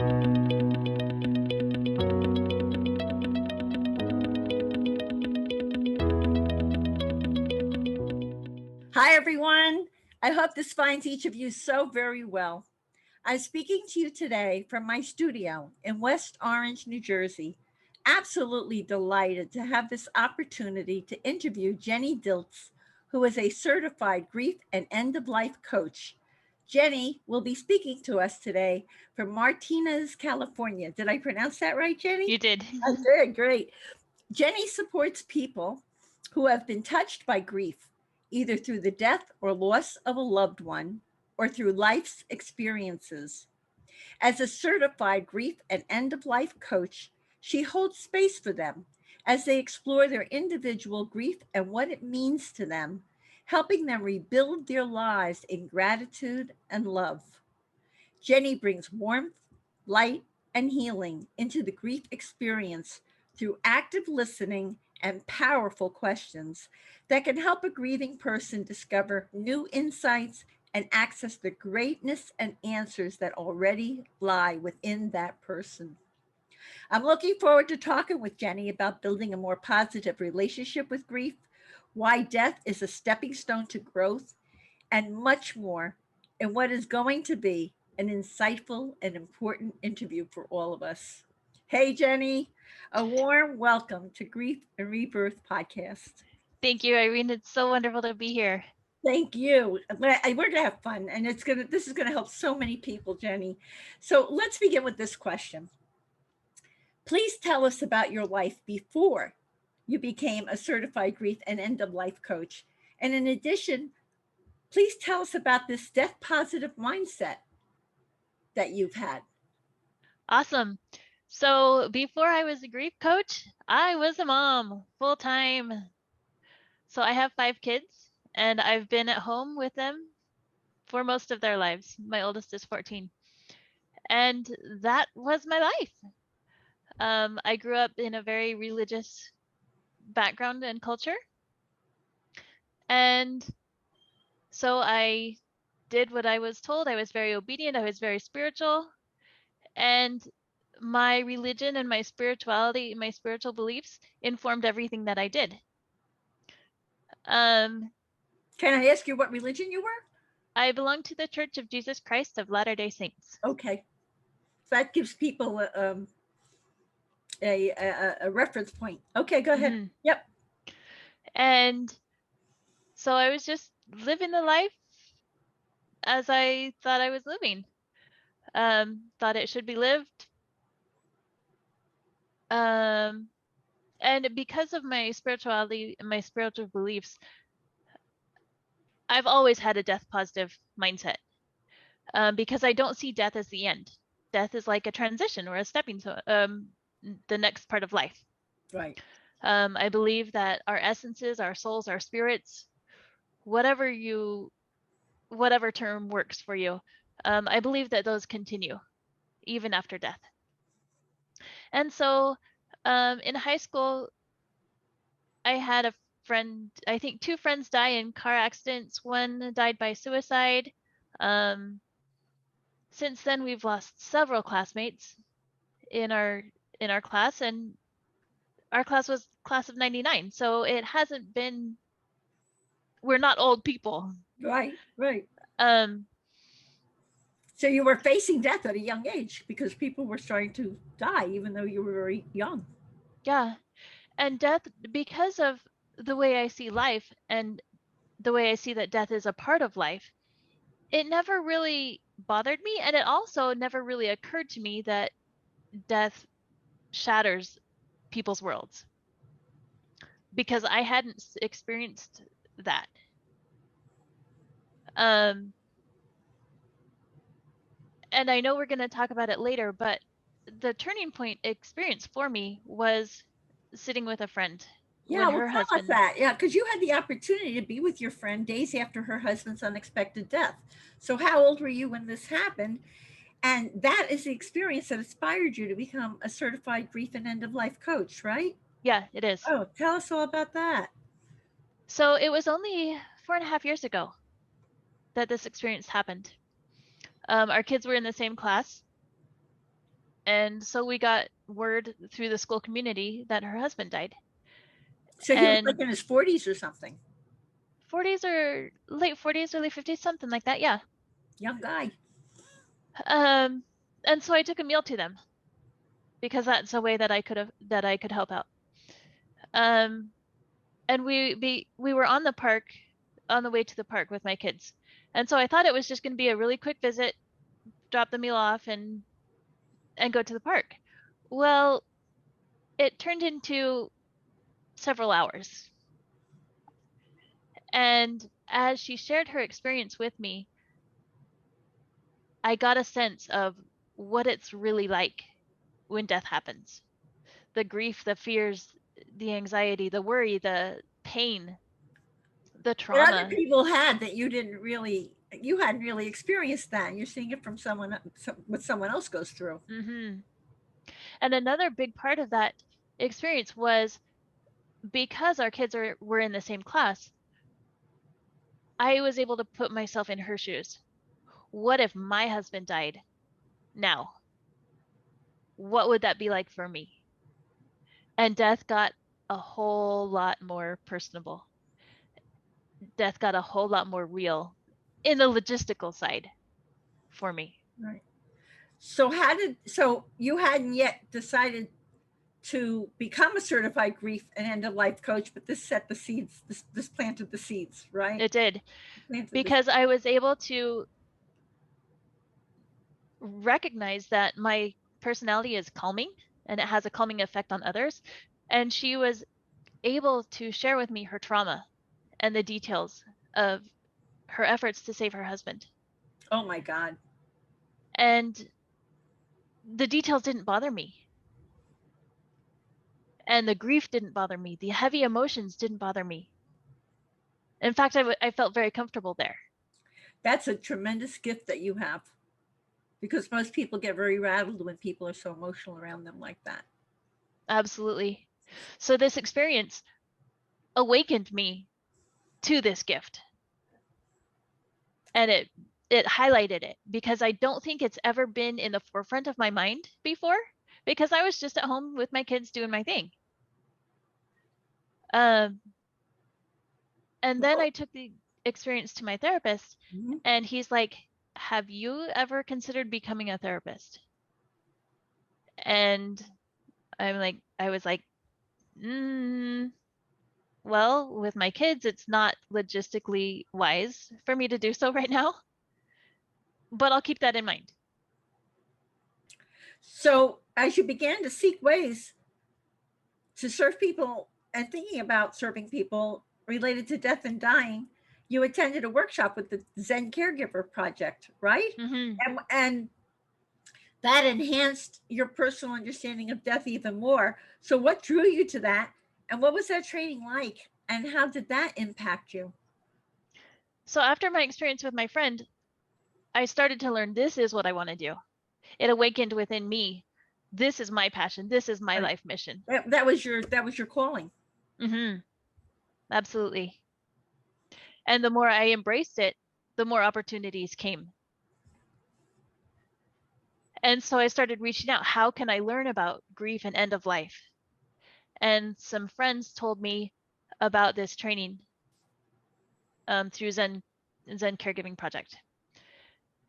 Hi, everyone. I hope this finds each of you so very well. I'm speaking to you today from my studio in West Orange, New Jersey. Absolutely delighted to have this opportunity to interview Jenny Dilts, who is a certified grief and end of life coach. Jenny will be speaking to us today from Martinez, California. Did I pronounce that right, Jenny? You did. I did, great. Jenny supports people who have been touched by grief, either through the death or loss of a loved one or through life's experiences. As a certified grief and end of life coach, she holds space for them as they explore their individual grief and what it means to them, helping them rebuild their lives in gratitude and love. Jenny brings warmth, light, and healing into the grief experience through active listening and powerful questions that can help a grieving person discover new insights and access the greatness and answers that already lie within that person. I'm looking forward to talking with Jenny about building a more positive relationship with grief, why death is a stepping stone to growth, and much more in what is going to be an insightful and important interview for all of us. Hey, Jenny, a warm welcome to Grief and Rebirth podcast. Thank you, Irene. It's so wonderful to be here. Thank you. We're gonna have fun, and this is gonna help so many people, Jenny. So let's begin with this question. Please tell us about your life before you became a certified grief and end of life coach. And in addition, please tell us about this death positive mindset that you've had. Awesome. So before I was a grief coach, I was a mom full time. So I have 5 kids and I've been at home with them for most of their lives. My oldest is 14. And that was my life. I grew up in a very religious background and culture. And so I did what I was told. I was very obedient. I was very spiritual. And my religion and my spirituality, my spiritual beliefs informed everything that I did. Can I ask you what religion you were? I belong to the Church of Jesus Christ of Latter-day Saints. Okay. So that gives people a reference point. Okay, go ahead. Mm-hmm. Yep. And so I was just living the life as I thought I was living. Thought it should be lived. And because of my spirituality and my spiritual beliefs, I've always had a death positive mindset because I don't see death as the end. Death is like a transition or a stepping stone, the next part of life. Right. I believe that our essences, our souls, our spirits, whatever term works for you, I believe that those continue even after death. And so in high school, I had a friend, I think 2 friends die in car accidents. One died by suicide. Since then, we've lost several classmates in our class, and our class was class of 99. So it hasn't been, we're not old people. Right, right. So you were facing death at a young age because people were starting to die even though you were very young. Yeah. And death, because of the way I see life and the way I see that death is a part of life, it never really bothered me. And it also never really occurred to me that death shatters people's worlds because I hadn't experienced that. And I know we're going to talk about it later, but the turning point experience for me was sitting with a friend. Yeah, well, tell us that. Yeah, because you had the opportunity to be with your friend days after her husband's unexpected death. So how old were you when this happened? And that is the experience that inspired you to become a certified grief and end of life coach, right? Yeah, it is. Oh, tell us all about that. So it was only 4.5 years ago that this experience happened. Our kids were in the same class. And so we got word through the school community that her husband died. So he was And like in his 40s or something. 40s or late 40s, early 50s, something like that. Yeah. Young guy. And so I took a meal to them because that's a way that I could help out. And we were on the way to the park with my kids. And so I thought it was just going to be a really quick visit, drop the meal off and go to the park. Well, it turned into several hours. And as she shared her experience with me, I got a sense of what it's really like when death happens. The grief, the fears, the anxiety, the worry, the pain, the But other trauma. people had that you hadn't really experienced that. You're seeing it from what someone else goes through. And another big part of that experience was because our kids were in the same class, I was able to put myself in her shoes. What if my husband died now? What would that be like for me? And death got a whole lot more personable. Death got a whole lot more real in the logistical side for me. Right. So you hadn't yet decided to become a certified grief and end of life coach, but this set the seeds. This planted the seeds, right? It did, Planted the because I was able to recognize that my personality is calming and it has a calming effect on others. And she was able to share with me her trauma and the details of her efforts to save her husband. Oh my God. And the details didn't bother me. And the grief didn't bother me. The heavy emotions didn't bother me. In fact, I felt very comfortable there. That's a tremendous gift that you have, because most people get very rattled when people are so emotional around them like that. Absolutely. So this experience awakened me to this gift. And it highlighted it because I don't think it's ever been in the forefront of my mind before because I was just at home with my kids doing my thing. Um, and then Well, I took the experience to my therapist and he's like, have you ever considered becoming a therapist? And I was like, well, with my kids, it's not logistically wise for me to do so right now, but I'll keep that in mind. So as you began to seek ways to serve people and thinking about serving people related to death and dying, you attended a workshop with the Zen Caregiver Project, right? And that enhanced your personal understanding of death even more. So, what drew you to that? And what was that training like? And how did that impact you? So after my experience with my friend, I started to learn this is what I want to do. It awakened within me. This is my passion. This is my Right. life mission. That was your calling. Absolutely. And the more I embraced it, the more opportunities came. And so I started reaching out. How can I learn about grief and end of life? And some friends told me about this training through Zen Caregiving Project.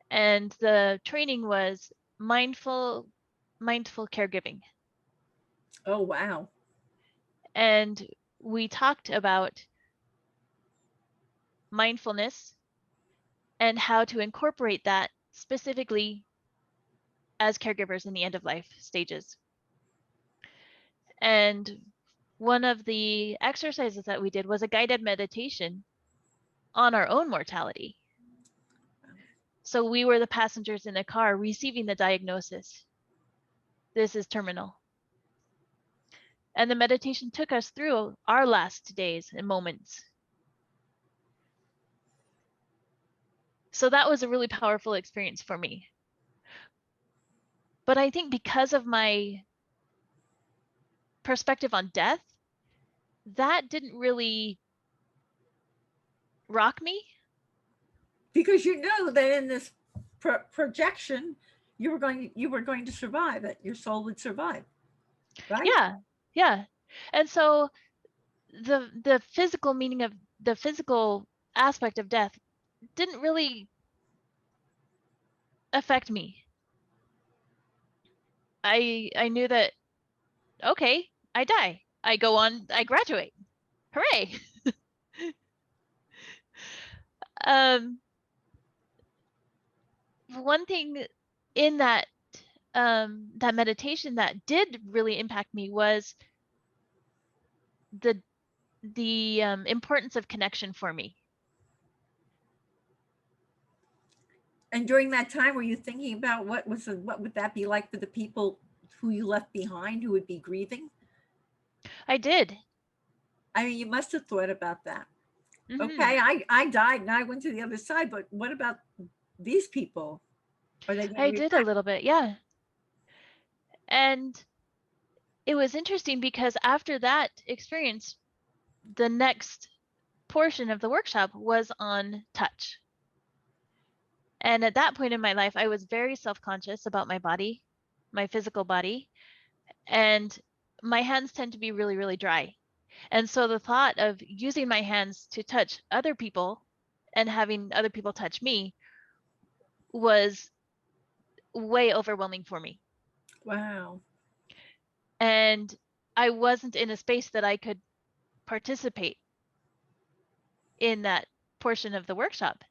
And the training was mindful caregiving. Oh, wow. And we talked about mindfulness and how to incorporate that specifically as caregivers in the end of life stages. And one of the exercises that we did was a guided meditation on our own mortality. So we were the passengers in the car receiving the diagnosis. This is terminal. And the meditation took us through our last days and moments. So that was a really powerful experience for me. But I think because of my perspective on death, that didn't really rock me. Because you know that in this projection, you were going to survive, that your soul would survive, right? Yeah. Yeah. And so the physical meaning of the physical aspect of death didn't really affect me. I knew that, okay, I die. I go on, I graduate. Hooray. Um, one thing in that meditation that did really impact me was the importance of connection for me. And during that time, were you thinking about what would that be like for the people who you left behind, who would be grieving? I did. I mean, you must have thought about that. Hmm. Okay, I died and I went to the other side, but what about these people? Are they going to I be did a little bit, yeah. And it was interesting because after that experience, the next portion of the workshop was on touch. And at that point in my life, I was very self-conscious about my body, my physical body, and my hands tend to be really, really dry. And so the thought of using my hands to touch other people and having other people touch me was way overwhelming for me. Wow. And I wasn't in a space that I could participate in that portion of the workshop.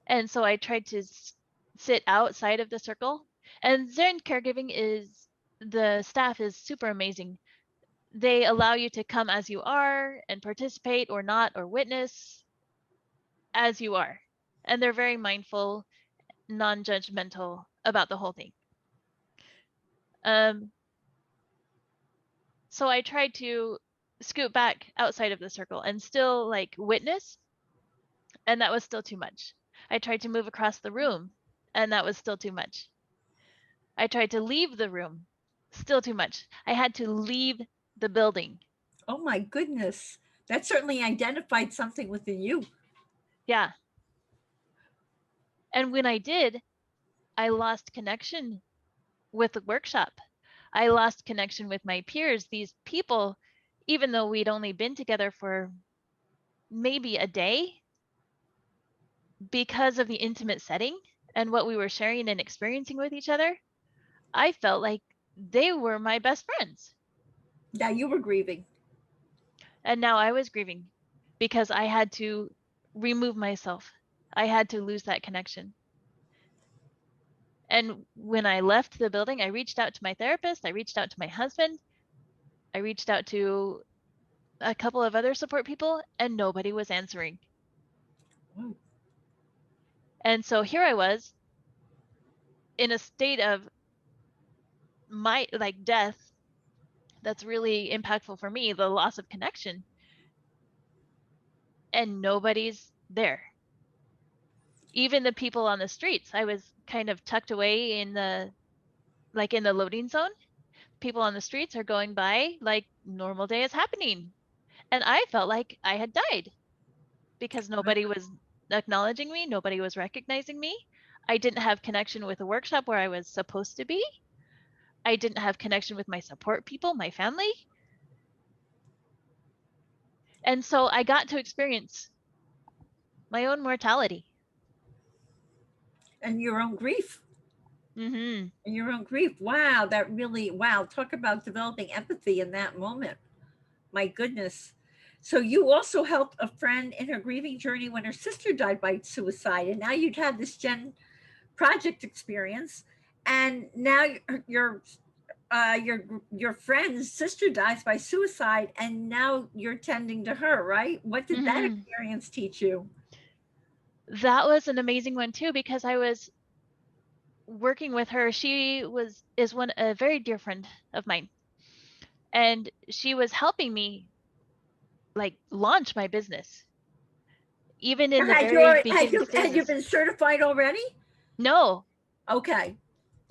And so I tried to sit outside of the circle. And Zen caregiving is, the staff is super amazing. They allow you to come as you are and participate or not, or witness as you are. And they're very mindful, non-judgmental about the whole thing. Um, so I tried to scoot back outside of the circle and still like witness, and that was still too much. I tried to move across the room, and that was still too much. I tried to leave the room, still too much. I had to leave the building. Oh my goodness. That certainly identified something within you. Yeah. And when I did, I lost connection with the workshop. I lost connection with my peers, these people, even though we'd only been together for maybe a day, because of the intimate setting and what we were sharing and experiencing with each other, I felt like they were my best friends. Now you were grieving. And now I was grieving because I had to remove myself. I had to lose that connection. And when I left the building, I reached out to my therapist, I reached out to my husband, I reached out to a couple of other support people, and nobody was answering. Whoa. And so here I was in a state of my like death that's really impactful for me, the loss of connection, and nobody's there. Even the people on the streets, I was kind of tucked away in the loading zone. People on the streets are going by like normal day is happening. And I felt like I had died because nobody was acknowledging me, nobody was recognizing me. I didn't have connection with the workshop where I was supposed to be. I didn't have connection with my support people, my family. And so I got to experience my own mortality. And your own grief. Hmm. And your own grief. Wow, that really, wow. Talk about developing empathy in that moment. My goodness. So you also helped a friend in her grieving journey when her sister died by suicide. And now you'd had this Gen project experience. And now your friend's sister dies by suicide, and now you're tending to her, right? What did that Hmm. experience teach you? That was an amazing one too, because I was working with her. She is one a very dear friend of mine, and she was helping me like launch my business, even in the very beginning Had you stages. been certified already? No, Okay.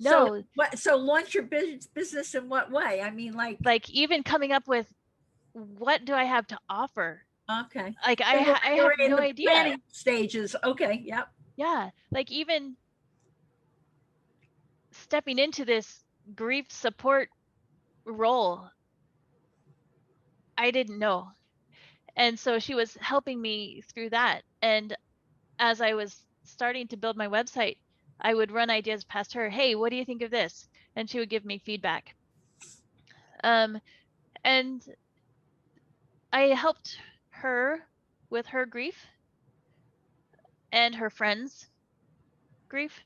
So no, what? So launch your business in what way? I mean, like, like even coming up with what do I have to offer? okay. Like So I you were have in no the idea. planning stages. Okay. Yep. Yeah, like even stepping into this grief support role, I didn't know. And so she was helping me through that. And as I was starting to build my website, I would run ideas past her. Hey, what do you think of this? And she would give me feedback. And I helped her with her grief and her friends' grief.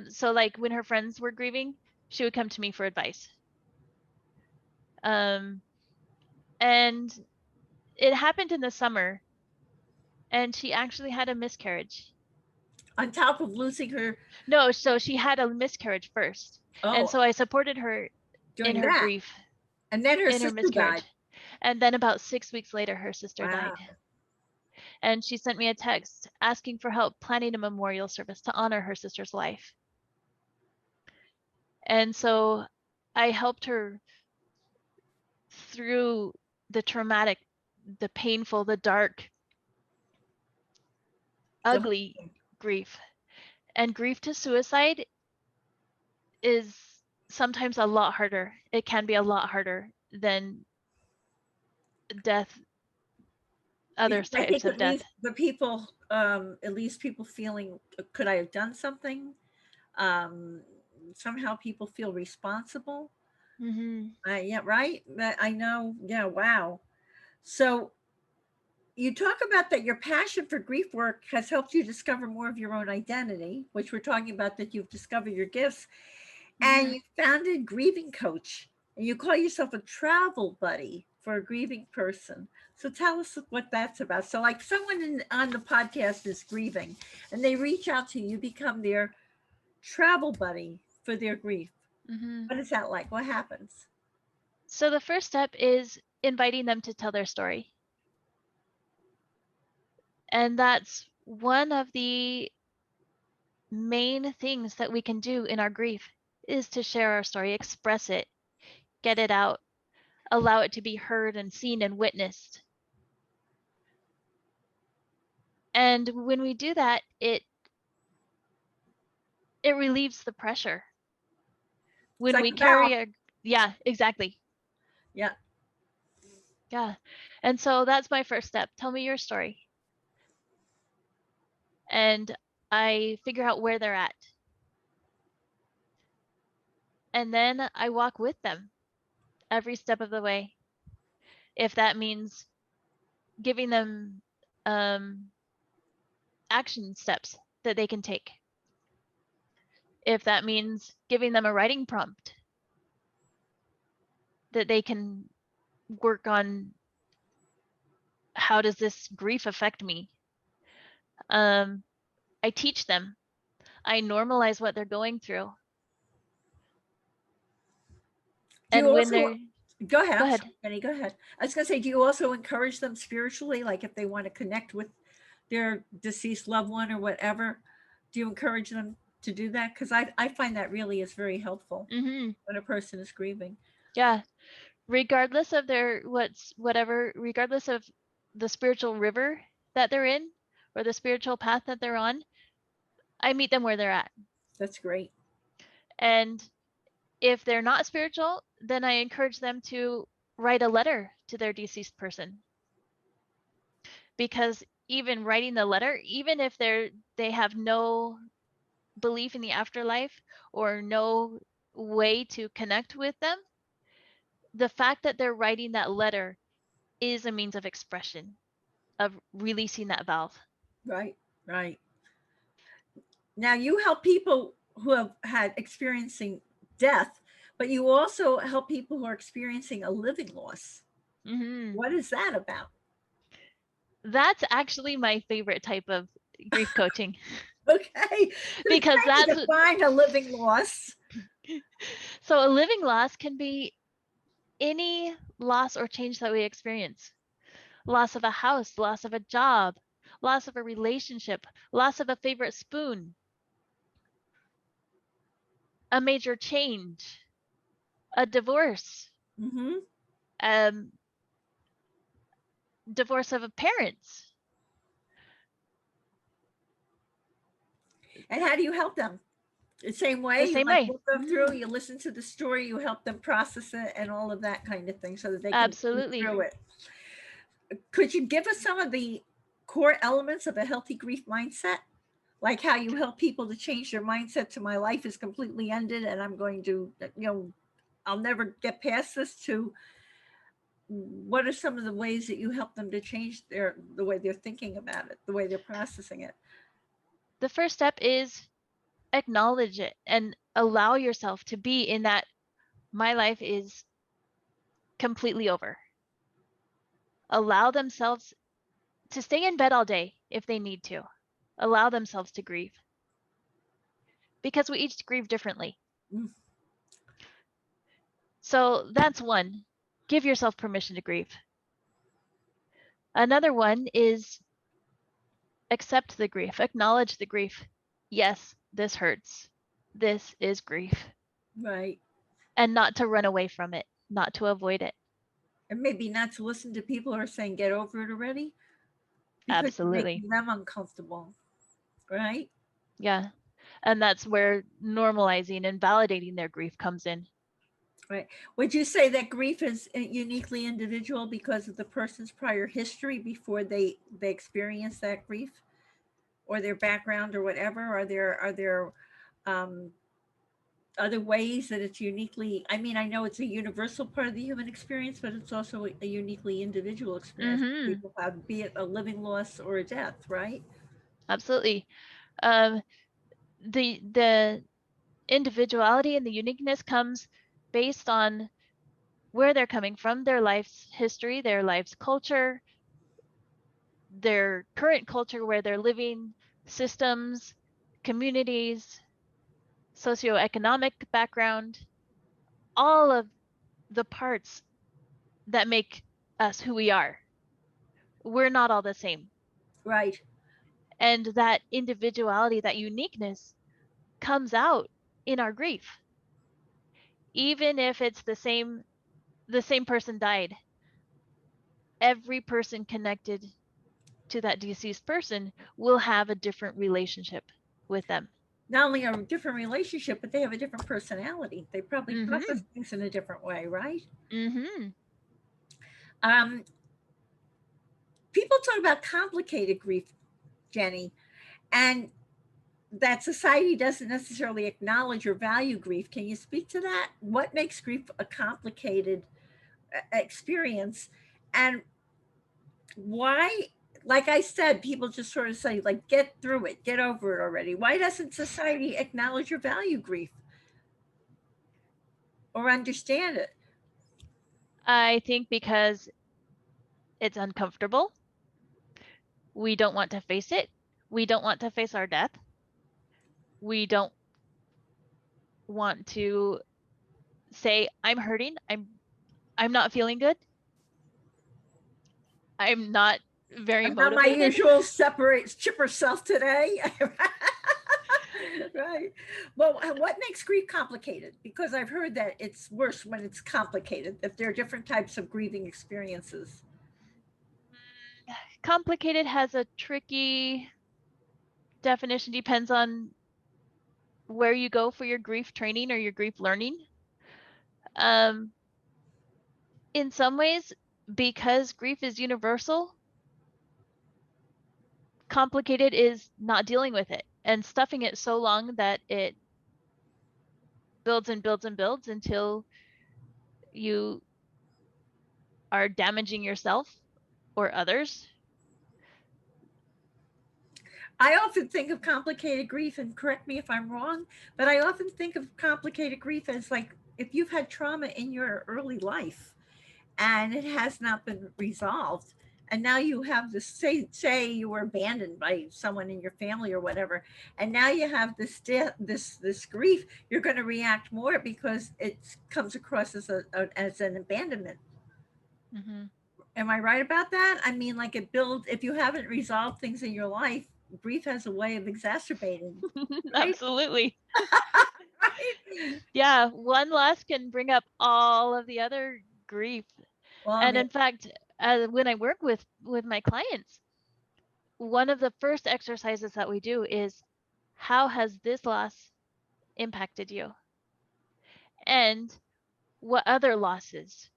So like when her friends were grieving, she would come to me for advice. And it happened in the summer, and she actually had a miscarriage. On top of losing her. No, so she had a miscarriage first. And Oh, so I supported her in doing her that. grief, And then her in her sister died. miscarriage. And then about 6 weeks later, her sister Wow. died. And she sent me a text asking for help planning a memorial service to honor her sister's life. And so I helped her through the traumatic, the painful, the dark, ugly grief. And grief to suicide is sometimes a lot harder. It can be a lot harder than death, other I types think of it death. leaves the people, at least people feeling, could I have done something? Um, Somehow people feel responsible. Mm-hmm. Yeah, right. I know. Yeah, wow. So you talk about that your passion for grief work has helped you discover more of your own identity, which we're talking about, that you've discovered your gifts, and Mm-hmm. you founded Grieving Coach, and you call yourself a travel buddy for a grieving person. So tell us what that's about. So, like, someone on the podcast is grieving, and they reach out to you, you become their travel buddy for their grief. Mm-hmm. What is that like? What happens? So the first step is inviting them to tell their story. And that's one of the main things that we can do in our grief is to share our story, express it, get it out, allow it to be heard and seen and witnessed. And when we do that, it relieves the pressure. It's When like we a valve. carry a, yeah, exactly. Yeah. Yeah. And so that's my first step. Tell me your story. And I figure out where they're at. And then I walk with them every step of the way. If that means giving them action steps that they can take. If that means giving them a writing prompt that they can work on, how does this grief affect me? I teach them. I normalize what they're going through. Do you And when also they're, go ahead? go I'm ahead. sorry, Penny. Go ahead. I was going to say, do you also encourage them spiritually, like if they want to connect with their deceased loved one or whatever? Do you encourage them to do that? Because I find that really is very helpful Mm-hmm. when a person is grieving. Yeah. Regardless of their whatever, regardless of the spiritual river that they're in or the spiritual path that they're on, I meet them where they're at. That's great. And if they're not spiritual, then I encourage them to write a letter to their deceased person. Because even writing the letter, even if they have no belief in the afterlife or no way to connect with them, the fact that they're writing that letter is a means of expression, of releasing that valve. Right. Right. Now you help people who have had experiencing death, but you also help people who are experiencing a living loss. Mm-hmm. What is that about? That's actually my favorite type of grief coaching. Okay. So Because trying to that's define a living loss. so a living loss can be any loss or change that we experience. Loss of a house, loss of a job, loss of a relationship, loss of a favorite spoon, a major change, a divorce, Mm-hmm. um, divorce of a parents. And how do you help them? The same the way, same like way. we'll go through, you listen to the story, you help them process it and all of that kind of thing so that they can move Absolutely. through it. Could you give us some of the core elements of a healthy grief mindset? Like how you help people to change their mindset to my life is completely ended and I'm going to, I'll never get past this, to what are some of the ways that you help them to change the way they're thinking about it, the way they're processing it? The first step is acknowledge it and allow yourself to be in that my life is completely over. Allow themselves to stay in bed all day if they need to. Allow themselves to grieve because we each grieve differently. Mm. So that's one. Give yourself permission to grieve. Another one is accept the grief, acknowledge the grief. Yes, this hurts. This is grief. Right. And not to run away from it, not to avoid it. And maybe not to listen to people who are saying, get over it already, because you're Absolutely. making them uncomfortable. Right. Yeah. And that's where normalizing and validating their grief comes in. Right. Would you say that grief is uniquely individual because of the person's prior history before they experience that grief, or their background or whatever? Are there um, other ways that it's uniquely? I mean, I know it's a universal part of the human experience, but it's also a uniquely individual experience Mm-hmm. people have, be it a living loss or a death. Right. Absolutely. Um, the individuality and the uniqueness comes based on where they're coming from, their life's history, their life's culture, their current culture where they're living, systems, communities, socioeconomic background, all of the parts that make us who we are. We're not all the same. Right. And that individuality, that uniqueness comes out in our grief. Even if it's the same person died, every person connected to that deceased person will have a different relationship with them. Not only a different relationship, but they have a different personality. They probably process Mm-hmm. things in a different way. Right. Mm-hmm. Um, People talk about complicated grief, Jenny, and that society doesn't necessarily acknowledge or value grief. Can you speak to that? What makes grief a complicated experience, and why? Like I said, people just sort of say, like, get through it, get over it already. Why doesn't society acknowledge or value grief or understand it? I think because it's uncomfortable. We don't want to face it. We don't want to face our death. We don't want to say, I'm hurting. I'm not feeling good. I'm not very I'm not my motivated. usual separate chipper self today. Right. Well, what makes grief complicated? Because I've heard that it's worse when it's complicated, if there are different types of grieving experiences. Complicated has a tricky definition, depends on where you go for your grief training or your grief learning. Um, in some ways, because grief is universal, complicated is not dealing with it and stuffing it so long that it builds and builds and builds until you are damaging yourself or others. I often think of complicated grief, and correct me if I'm wrong, but I often think of complicated grief as like if you've had trauma in your early life and it has not been resolved, and now you have this, say you were abandoned by someone in your family or whatever, and now you have this grief, you're going to react more because it comes across as as an abandonment. Mm-hmm. Am I right about that? I mean, like, it builds, if you haven't resolved things in your life, grief has a way of exacerbating, right? Absolutely. Right? Yeah, one loss can bring up all of the other grief. Well, And in fact, when I work with my clients, one of the first exercises that we do is how has this loss impacted you, and what other losses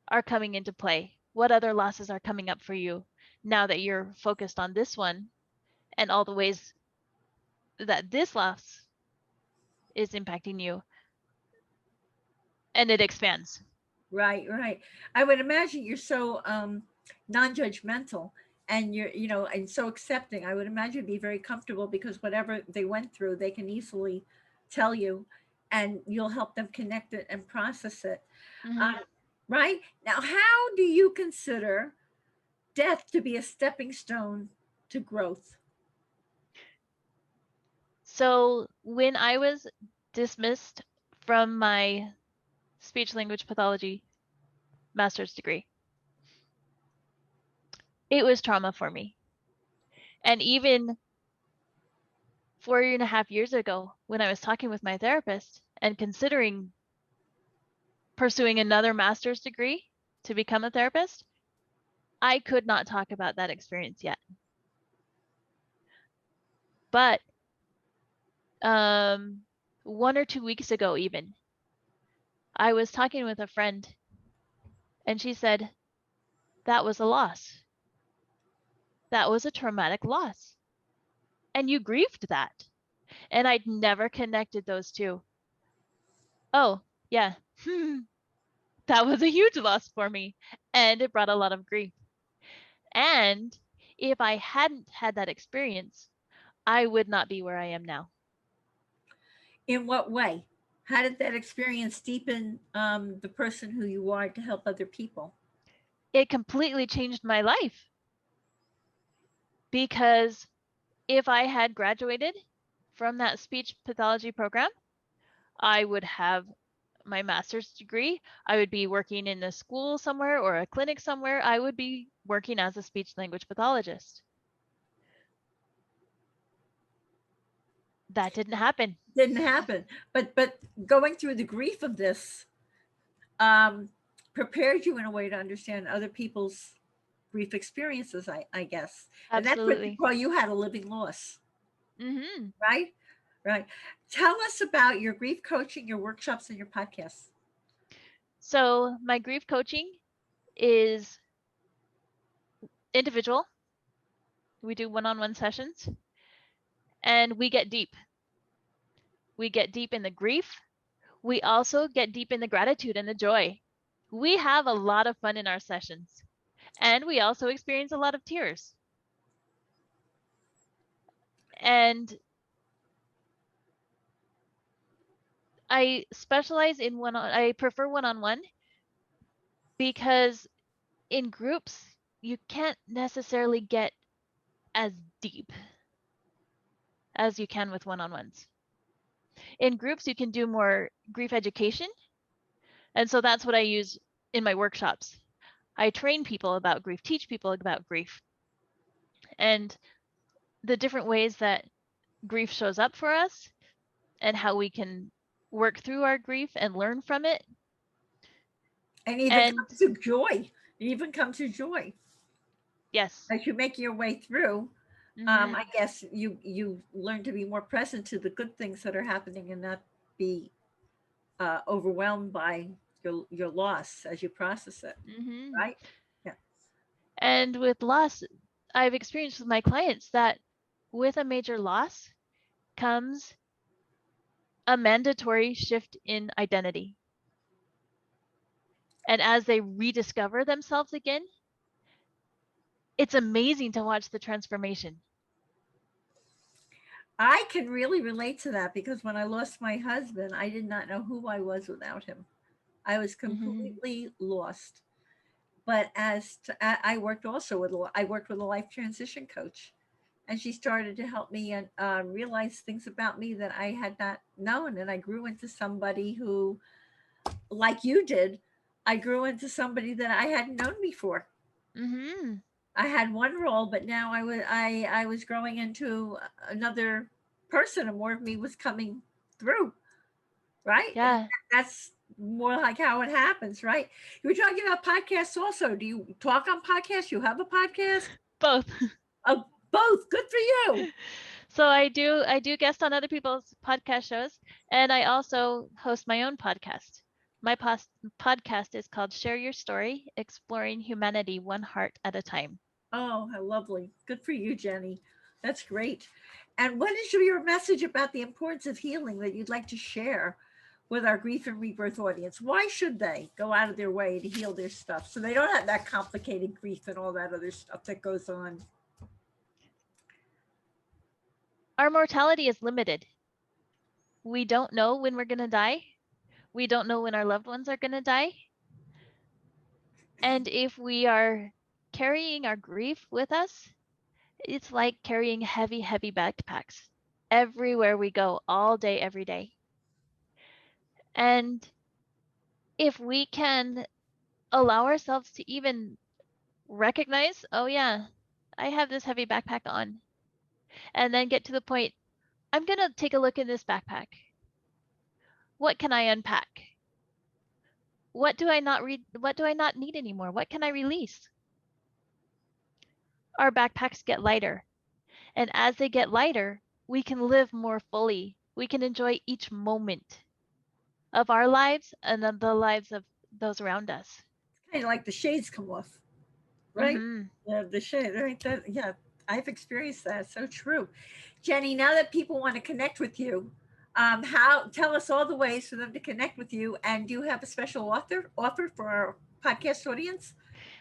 are coming into play. What other losses are coming up for you now that you're focused on this one, and all the ways that this loss is impacting you, and it expands. Right, right. I would imagine you're so non-judgmental, and you're, and so accepting. I would imagine you'd be very comfortable because whatever they went through, they can easily tell you, and you'll help them connect it and process it. Mm-hmm. Uh, right? Now, how do you consider death to be a stepping stone to growth? So when I was dismissed from my speech language pathology master's degree, it was trauma for me. And even 4.5 years ago, when I was talking with my therapist and considering pursuing another master's degree to become a therapist, I could not talk about that experience yet. But 1 or 2 weeks ago, even, I was talking with a friend and she said, that was a loss. That was a traumatic loss. And you grieved that. And I'd never connected those two. Oh, yeah. That was a huge loss for me. And it brought a lot of grief. And if I hadn't had that experience, I would not be where I am now. In what way? How did that experience deepen the person who you are to help other people? It completely changed my life because if I had graduated from that speech pathology program, I would have my master's degree. I would be working in a school somewhere or a clinic somewhere. I would be working as a speech language pathologist. That didn't happen. Didn't happen. But going through the grief of this um, prepared you in a way to understand other people's grief experiences, I guess. And that's what you Absolutely. call, you had a living loss, Mm-hmm. right? Right. Tell us about your grief coaching, your workshops, and your podcasts. So my grief coaching is individual. We do one-on-one sessions and we get deep. We get deep in the grief. We also get deep in the gratitude and the joy. We have a lot of fun in our sessions and we also experience a lot of tears. And I specialize in I prefer one-on-one because in groups, you can't necessarily get as deep as you can with one-on-ones. In groups, you can do more grief education. And so that's what I use in my workshops. I train people about grief, teach people about grief, and the different ways that grief shows up for us and how we can work through our grief and learn from it. And even And comes to joy. It even comes to joy. yes. As you make your way through, Mm-hmm. I guess you learn to be more present to the good things that are happening and not be overwhelmed by your loss as you process it, Mm-hmm. right? Yeah. And with loss, I've experienced with my clients that with a major loss comes a mandatory shift in identity. And as they rediscover themselves again, it's amazing to watch the transformation. I can really relate to that because when I lost my husband, I did not know who I was without him. I was Mm-hmm. completely lost. But I worked also with I worked with a life transition coach, and she started to help me and realize things about me that I had not known, and I grew into somebody who, like you did, I grew into somebody that I hadn't known before. Mm-hmm. I had one role, but now I was growing into another person, and more of me was coming through. Right? And Yeah, that's more like how it happens, right? You were talking about podcasts also. Do you talk on podcasts? You have a podcast? both. Oh, both. Good for you. So I do guest on other people's podcast shows, and I also host my own podcast. My podcast is called Share Your Story, Exploring Humanity One Heart at a Time. Oh, how lovely. Good for you, Jenny. That's great. And what is your message about the importance of healing that you'd like to share with our grief and rebirth audience? Why should they go out of their way to heal their stuff so they don't have that complicated grief and all that other stuff that goes on? Our mortality is limited. We don't know when we're going to die. We don't know when our loved ones are going to die. And if we are carrying our grief with us, it's like carrying heavy, heavy backpacks everywhere we go, all day, every day. And if we can allow ourselves to even recognize, oh, yeah, I have this heavy backpack on, and then get to the point, I'm going to take a look in this backpack. What can I unpack? What do I not need anymore? What can I release? Our backpacks get lighter. And as they get lighter, we can live more fully. We can enjoy each moment of our lives and of the lives of those around us. Kind of like the shades come off, right? Mm-hmm. The shade, right? Yeah, I've experienced that. So true. Jenny, now that people want to connect with you, how tell us all the ways for them to connect with you, and do you have a special offer for our podcast audience?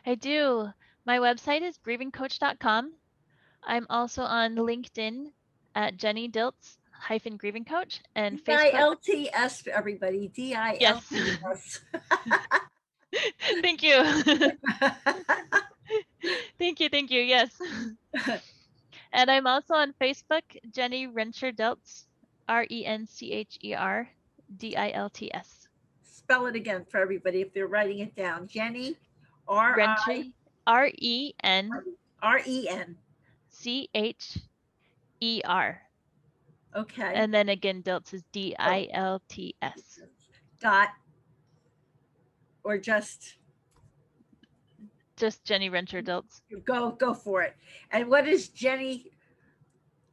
I do. My website is grievingcoach.com. I'm also on LinkedIn at Jenny Dilts hyphen Grieving Coach and Facebook. DILTS, everybody. Yes. DILTS. Thank you. Thank you. Yes. And I'm also on Facebook, Jenny Rencher Dilts, RencherDilts. Spell it again for everybody if they're writing it down. Jenny, R I Renchi, RenCher. REN. Okay. And then again, Dilts is Oh, Dilts. dot or Just Jenny Rencher Dilts. go for it. And what is Jenny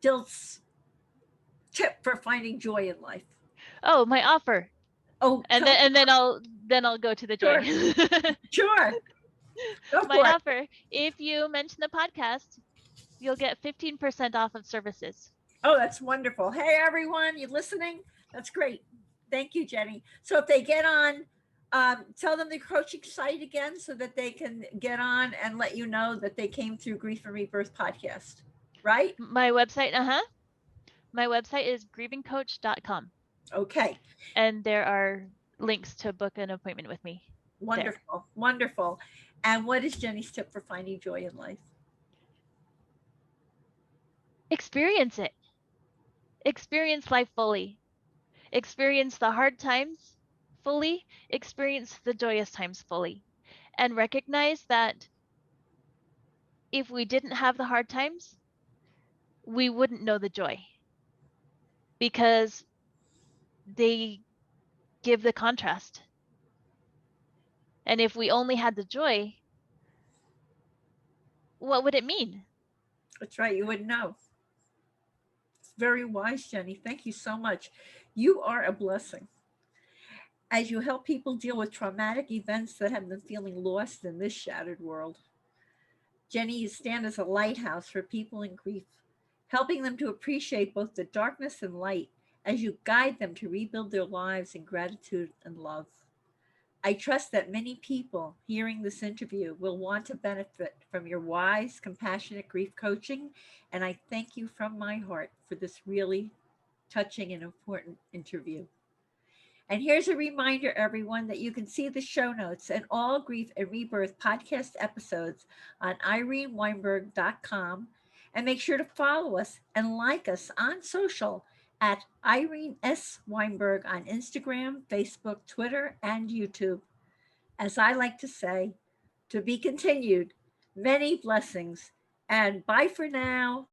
Dilt's tip for finding joy in life? Oh, my offer. Oh, And then I'll go to the joy. Sure. Go My for it. offer. If you mention the podcast, you'll get 15% off of services. Oh, that's wonderful. Hey, everyone, you listening? That's great. Thank you, Jenny. So if they get on, tell them the coaching site again so that they can get on and let you know that they came through Grief and Rebirth podcast, right? My website, My website is grievingcoach.com. Okay. And there are links to book an appointment with me. Wonderful. There. Wonderful. And what is Jenny's tip for finding joy in life? Experience it. Experience life fully. Experience the hard times fully. Experience the joyous times fully. And recognize that if we didn't have the hard times, we wouldn't know the joy. Because they give the contrast. And if we only had the joy, what would it mean? That's right. You wouldn't know. It's very wise, Jenny. Thank you so much. You are a blessing. As you help people deal with traumatic events that have them feeling lost in this shattered world. Jenny, you stand as a lighthouse for people in grief, helping them to appreciate both the darkness and light as you guide them to rebuild their lives in gratitude and love. I trust that many people hearing this interview will want to benefit from your wise, compassionate grief coaching, and I thank you from my heart for this really touching and important interview. And here's a reminder, everyone, that you can see the show notes and all Grief and Rebirth podcast episodes on ireneweinberg.com. And make sure to follow us and like us on social at Irene S. Weinberg on Instagram, Facebook, Twitter, and YouTube. As I like to say, to be continued, many blessings, and bye for now.